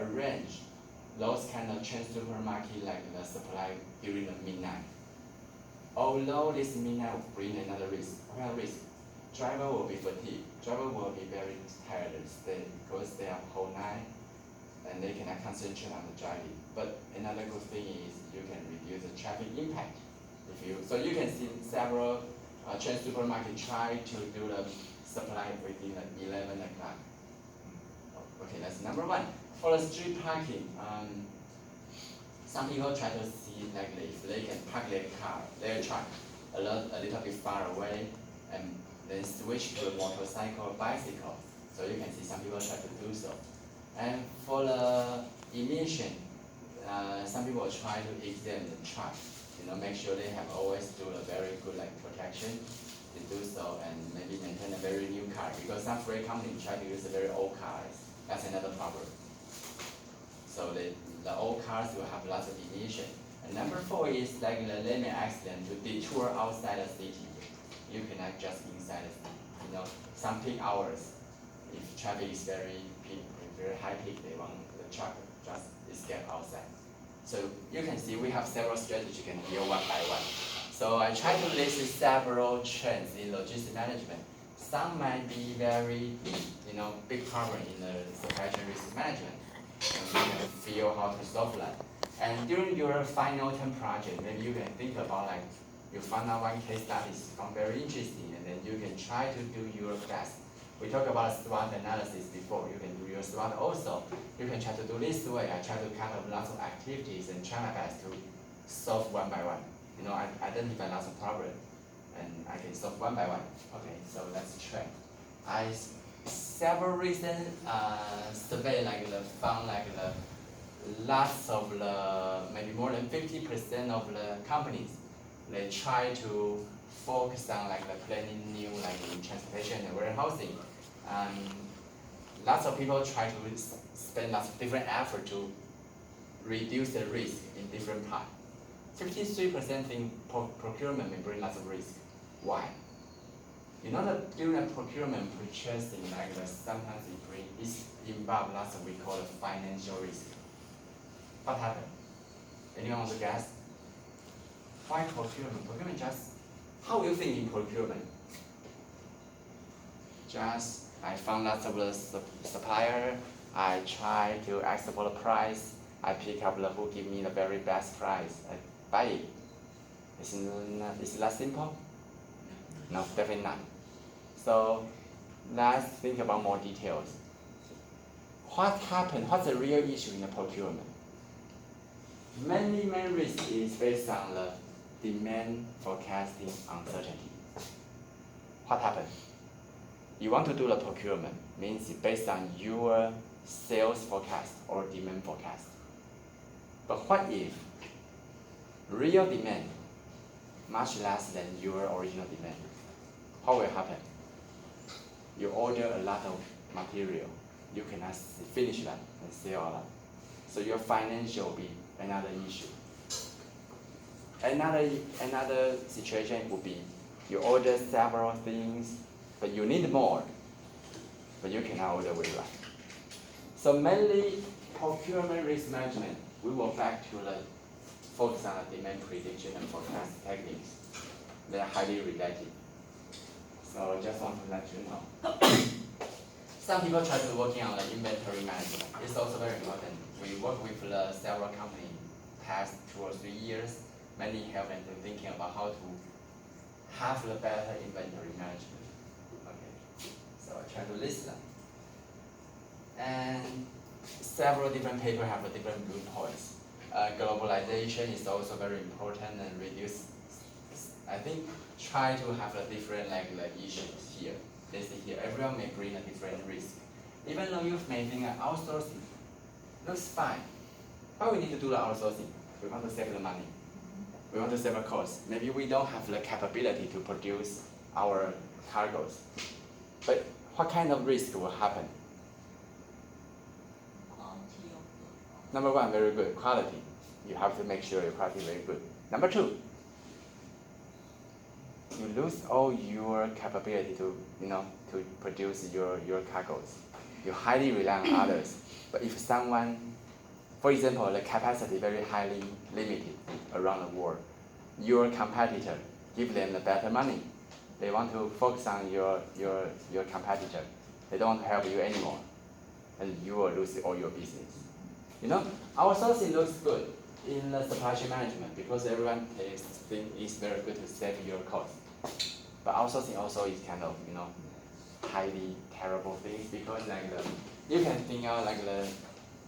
arrange those kind of chain supermarket like the supply during the midnight. Although this midnight will bring another risk. What kind of risk? Driver will be fatigued. Driver will be very tired because they have whole night and they cannot concentrate on the driving. But another good thing is you can reduce the traffic impact. So you can see several chain supermarket try to do the supply within 11 o'clock. Okay, that's number one. For the street parking, some people try to see like if they can park their truck a little bit far away, and then switch to a motorcycle or bicycle. So you can see some people try to do so. And for the emission, some people try to examine the truck, make sure they have always do a very good protection to do so, and maybe maintain a very new car, because some freight companies try to use a very old cars. That's another problem. So the old cars will have lots of emission. And number four is like the limit accident to detour outside the city. You cannot just inside the city. Some peak hours, if traffic is very high peak, they want the truck just escape outside. So you can see we have several strategies you can hear one by one. So I try to list several trends in logistics management. Some might be very big problem in the supply chain risk management. And you can feel how to solve that. And during your final term project, maybe you can think about you found out one case that is very interesting, and then you can try to do your best. We talked about SWOT analysis before. You can do your SWOT also. You can try to do this way. I try to cut off lots of activities and try my best to solve one by one. I identify lots of problems, and I can solve one by one. Okay, so that's a trend. Several recent survey found lots of maybe more than 50% of the companies, they try to focus on the planning new in transportation and warehousing. Lots of people try to spend lots of different effort to reduce the risk in different parts. 53% think procurement may bring lots of risk. Why? That during a procurement purchasing, sometimes it involves lots of we call it financial risk. What happened? Anyone want to guess? Why procurement? Procurement just, how will you think in procurement? Just, I found lots of the supplier, I try to ask for the price, I pick up who give me the very best price, I buy it. Is it that simple? No, definitely not. So let's think about more details. What happened? What's the real issue in the procurement? Main risk is based on the demand forecasting uncertainty. What happened? You want to do the procurement, means it's based on your sales forecast or demand forecast. But what if real demand much less than your original demand? What will happen? You order a lot of material, you cannot finish that and sell all that. So your financial will be another issue. Another situation would be you order several things, but you need more, but you cannot order with that. So mainly procurement risk management, we will back to the focus on the demand prediction and forecast techniques. They are highly related. So I just want to let you know. Some people try to working on the inventory management. It's also very important. We work with several companies past 2 or 3 years. Many help them thinking about how to have the better inventory management. Okay, so I try to list them. And several different papers have a different viewpoints. Globalization is also very important and reduce. I think try to have a different issues here. This here, everyone may bring a different risk. Even though you may think outsourcing looks fine. Why we need to do the outsourcing? We want to save the money. We want to save a cost. Maybe we don't have the capability to produce our cargoes. But what kind of risk will happen? Number one, very good, quality. You have to make sure your quality is very good. Number two, you lose all your capability to produce your cargoes. you highly rely on others. But if someone, for example, the capacity very highly limited around the world, your competitor give them the better money. They want to focus on your competitor. They don't want to help you anymore, and you will lose all your business. You know, our sourcing looks good in the supply chain management because everyone thinks it's very good to save your cost. But outsourcing also is kind of, you know, highly terrible thing because you can think out like the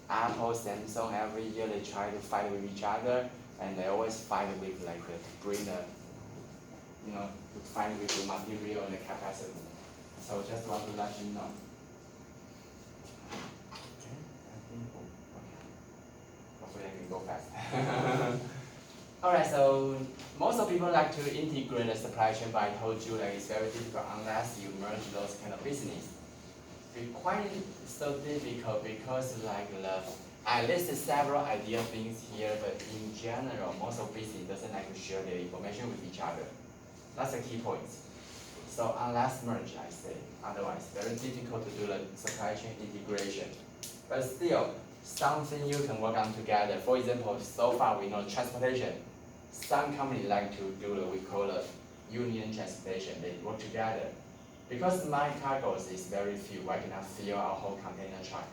Apple, Samsung, every year they try to fight with each other, and they always fight with like to bring the, you know, to fight with the material and the capacity. So just want to let you know. Okay, I think, okay. Hopefully I can go fast. Alright, so most of people like to integrate the supply chain, but I told you that it's very difficult unless you merge those kind of business. It's quite so difficult because I listed several ideal things here, but in general, most of business doesn't like to share their information with each other. That's the key point. So unless merge, I say, otherwise very difficult to do the supply chain integration. But still, something you can work on together. For example, so far we know transportation. Some companies like to do what we call a union transportation. They work together. Because my cargoes is very few, I cannot fill a whole container truck.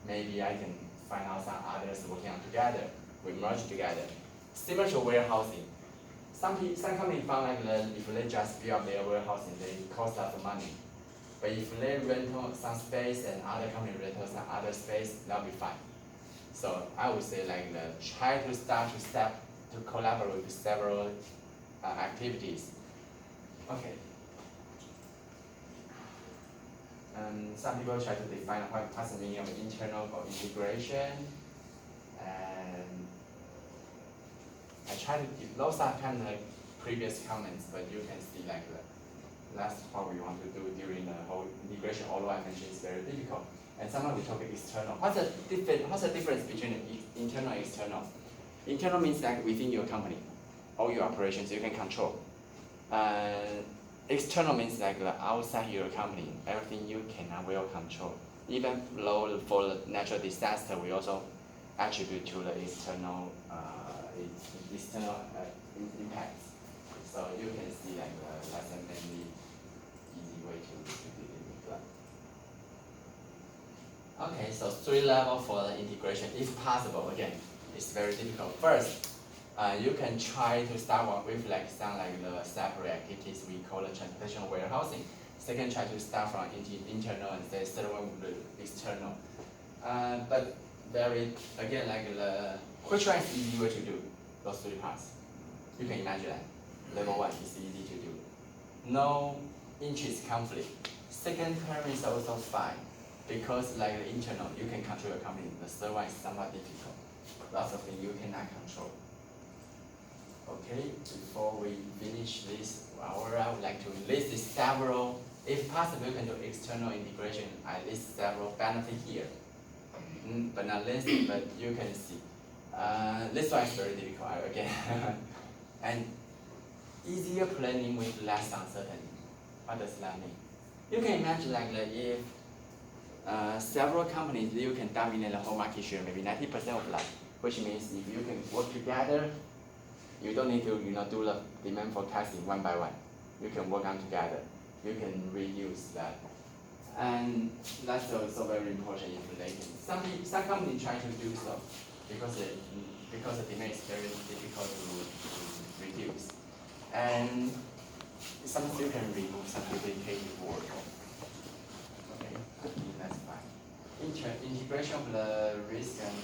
Maybe I can find out some others working on together. We merge together. Similar to warehousing. Some companies found like if they just build up their warehousing, they cost a lot of money. But if they rent some space and other company rent some other space, that'll be fine. So I would say like try to start to collaborate with several activities. Okay. Some people try to define what's the meaning of internal integration, and I try to give those are kind of like previous comments, but you can see like that's what we want to do during the whole integration. Although I mentioned it's very difficult, and sometimes we talk external. What's the difference between internal and external? Internal means like within your company, all your operations you can control. External means like outside your company, everything you cannot well control. Even though for the natural disaster, we also attribute to the external impacts. So you can see like that's a mainly easy way to deal with that. Okay, so 3 levels for the integration, if possible. Again, it's very difficult. First, you can try to start with like the separate activities we call the transportation warehousing. Second, try to start from internal, and say third one with the external. But again, which one is easy way to do those 3 parts? You can imagine that. Level 1 is easy to do. No interest conflict. Second term is also fine because like the internal, you can control your company. The third one is somewhat difficult. Lots of things you cannot control. Okay, before we finish this hour, I would like to list several, if possible, you can do external integration. I list several benefits here, but not listed, but you can see. This one is very difficult again, and easier planning with less uncertainty. What does that mean? You can imagine if several companies, you can dominate the whole market share, maybe 90% of that, which means if you can work together, you don't need to do the demand forecasting one by one. You can work on together. You can reuse that. And that's also very important in relating. Some companies try to do so because the demand is very difficult to reduce. And sometimes you can remove some duplicated work. Okay, I think that's fine. Integration of the risk and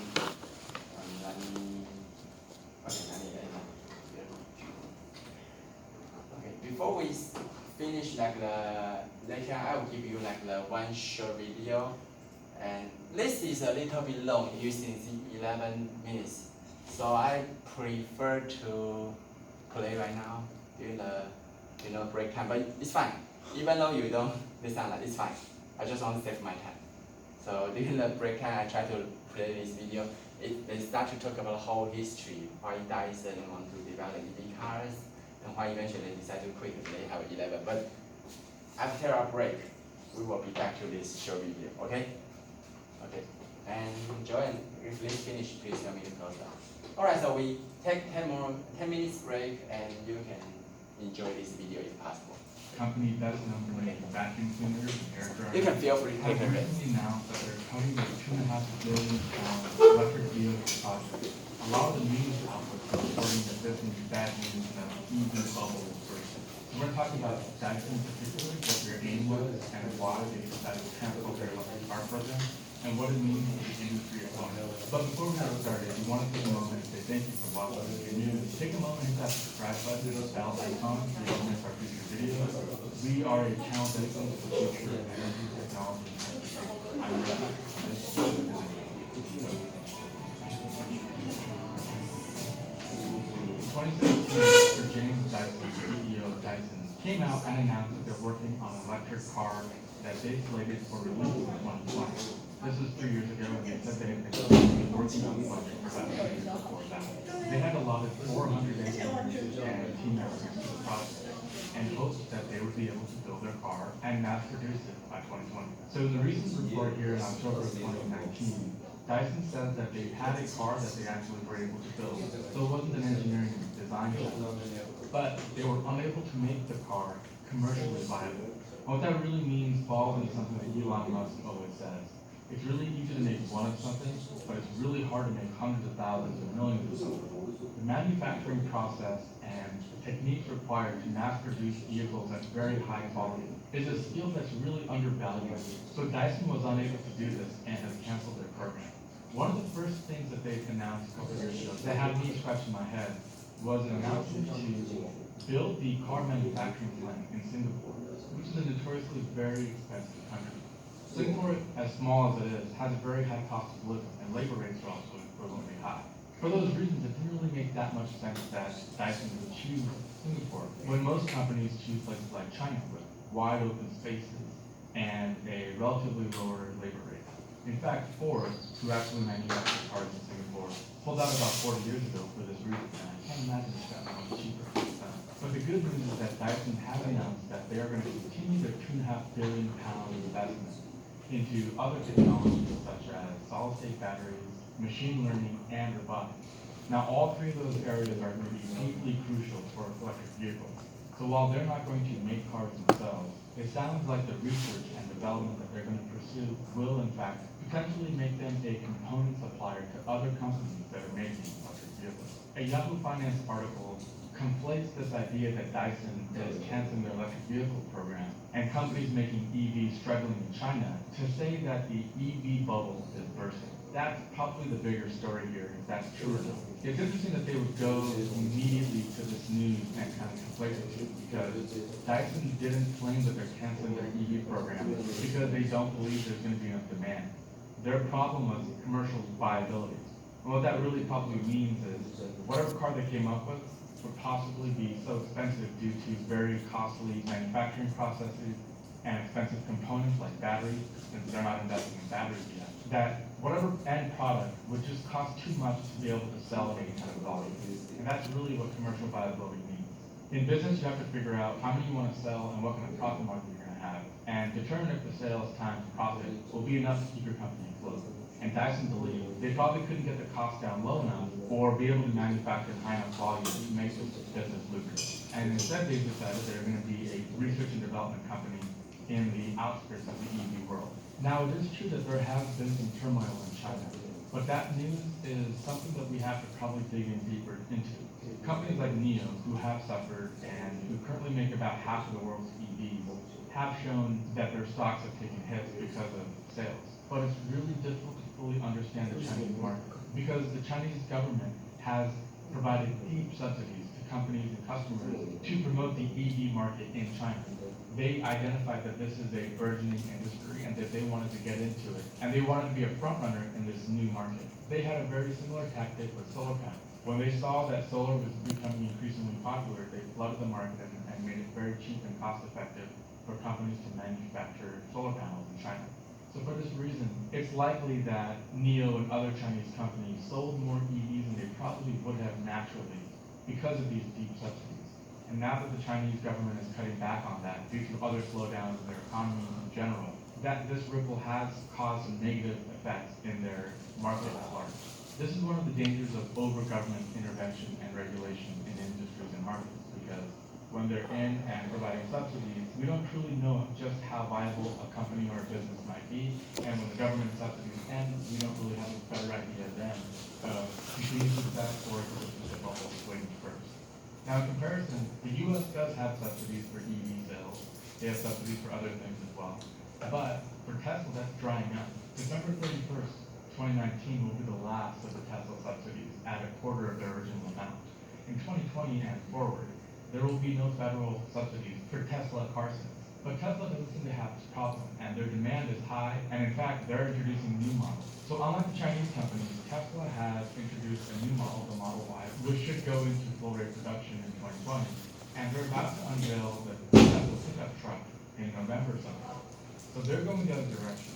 before we finish the lecture, I will give you the one short video, and this is a little bit long, using 11 minutes. So I prefer to play right now during the break time, but it's fine. Even though you don't listen, it's fine. I just want to save my time. So during the break time, I try to play this video. They start to talk about the whole history, why Dyson want to develop EV cars, and why eventually they decide to quit and they have 11. But after our break, we will be back to this short video, okay? Okay. And Joanne, if please finish, please help me to close down. Alright, so we take 10 minutes break and you can enjoy this video if possible. Company best known for making vacuum cleaners and air dryers. You can feel free to Have take a rest. recently announced that they're cutting their $2.5 billion electric vehicle project. A lot of the news outlets are reporting that this means bad news and that the EV bubble will burst. So we're talking about Dyson particularly, what their aim was, and why they decided to cancel their electric car program, and what it means for the industry as well. But before we get started, we want to take a moment and say thank you for watching. If you're new, take a moment and hit that subscribe button and bell icon so you don't miss our future videos. We are a channel dedicated to the future of energy technology. I'm ready. This is 2017, Mr. James Dyson, CEO of Dyson, came out and announced that they're working on an electric car that they slated for release in 2020. This was 3 years ago, and they said they had been working on the project for about 2 years before that. They had allotted 400 engineers and team members to the project and hoped that they would be able to build their car and mass produce it by 2020. So in the recent report here in October of 2019, Dyson says that they had a car that they actually were able to build. So it wasn't an engineering design job, but they were unable to make the car commercially viable. And what that really means falls into something that Elon Musk always says. It's really easy to make one of something, but it's really hard to make hundreds of thousands or millions of something. The manufacturing process and techniques required to mass produce vehicles at very high quality is a skill that's really undervalued. So Dyson was unable to do this and has canceled their program. One of the first things that they announced a couple of years ago that had me scratching my head was an announcement to build the car manufacturing plant in Singapore, which is a notoriously very expensive country. Singapore, as small as it is, has a very high cost of living, and labor rates are also equivalently high. For those reasons, it didn't really make that much sense that Dyson would choose Singapore, when most companies choose places like China with wide open spaces and a relatively lower labor rate. In fact, Ford, who actually manufactures cars in Singapore, pulled out about 40 years ago for this reason, and I can't imagine it's gotten much cheaper since then. But the good news is that Dyson has announced that they are going to continue their £2.5 billion investment into other technologies such as solid-state batteries, machine learning, and robotics. Now, all three of those areas are going to be deeply crucial for electric vehicles. So while they're not going to make cars themselves, it sounds like the research and development that they're going to pursue will, in fact, potentially make them a component supplier to other companies that are making electric vehicles. A Yahoo Finance article conflates this idea that Dyson is canceling their electric vehicle program and companies making EVs struggling in China to say that the EV bubble is bursting. That's probably the bigger story here, if that's true or not. It's interesting that they would go immediately to this news and kind of conflate the two, because Dyson didn't claim that they're canceling their EV program because they don't believe there's going to be enough demand. Their problem was commercial viability. And what that really probably means is whatever car they came up with would possibly be so expensive due to very costly manufacturing processes and expensive components like batteries, since they're not investing in batteries yet, that whatever end product would just cost too much to be able to sell at any kind of volume. And that's really what commercial viability means. In business, you have to figure out how many you want to sell and what kind of profit margin you're going to have, and determine if the sales times profit will be enough to keep your company afloat. And Dyson believed they probably couldn't get the cost down low enough or be able to manufacture in high enough volume to make this business lucrative. And instead they decided they're going to be a research and development company in the outskirts of the EV world. Now, it is true that there has been some turmoil in China, but that news is something that we have to probably dig in deeper into. Companies like NIO, who have suffered and who currently make about half of the world's EVs, have shown that their stocks have taken hits because of sales. But it's really difficult to fully understand the Chinese market because the Chinese government has provided deep subsidies to companies and customers to promote the EV market in China. They identified that this is a burgeoning industry and that they wanted to get into it, and they wanted to be a front runner in this new market. They had a very similar tactic with solar panels. When they saw that solar was becoming increasingly popular, they flooded the market and made it very cheap and cost effective for companies to manufacture solar panels in China. So for this reason, it's likely that NIO and other Chinese companies sold more EVs than they probably would have naturally because of these deep subsidies. And now that the Chinese government is cutting back on that due to other slowdowns in their economy in general, that this ripple has caused some negative effects in their market at large. This is one of the dangers of over-government intervention and regulation in industries and markets, because when they're in and providing subsidies, we don't truly know just how viable a company or a business might be, and when the government subsidies end, we don't really have a better idea then of continued success or if it's just a bubble waiting to burst. Now, in comparison, the U.S. does have subsidies for EV sales. They have subsidies for other things as well. But for Tesla, that's drying up. December 31st, 2019 will be the last of the Tesla subsidies at a quarter of their original amount. In 2020 and forward, there will be no federal subsidies for Tesla car sales. But Tesla doesn't seem to have this problem, and their demand is high, and in fact, they're introducing new models. So unlike the Chinese companies, Tesla has introduced a new model, the Model Y, which should go into full rate production in 2020, and they're about to unveil the Tesla pickup truck in November sometime. So they're going the other direction.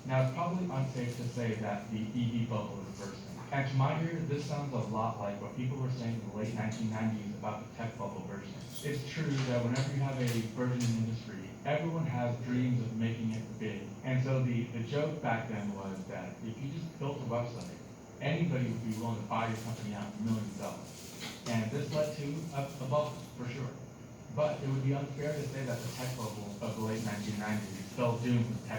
Now, it's probably unsafe to say that the EV bubble is bursting. And to my ear, this sounds a lot like what people were saying in the late 1990s about the tech bubble bursting. It's true that whenever you have a burgeoning industry, everyone has dreams of making it big. And so the joke back then was that if you just built a website, anybody would be willing to buy your company out for millions of dollars. And this led to a bubble, for sure. But it would be unfair to say that the tech bubble of the late 1990s fell doomed with tech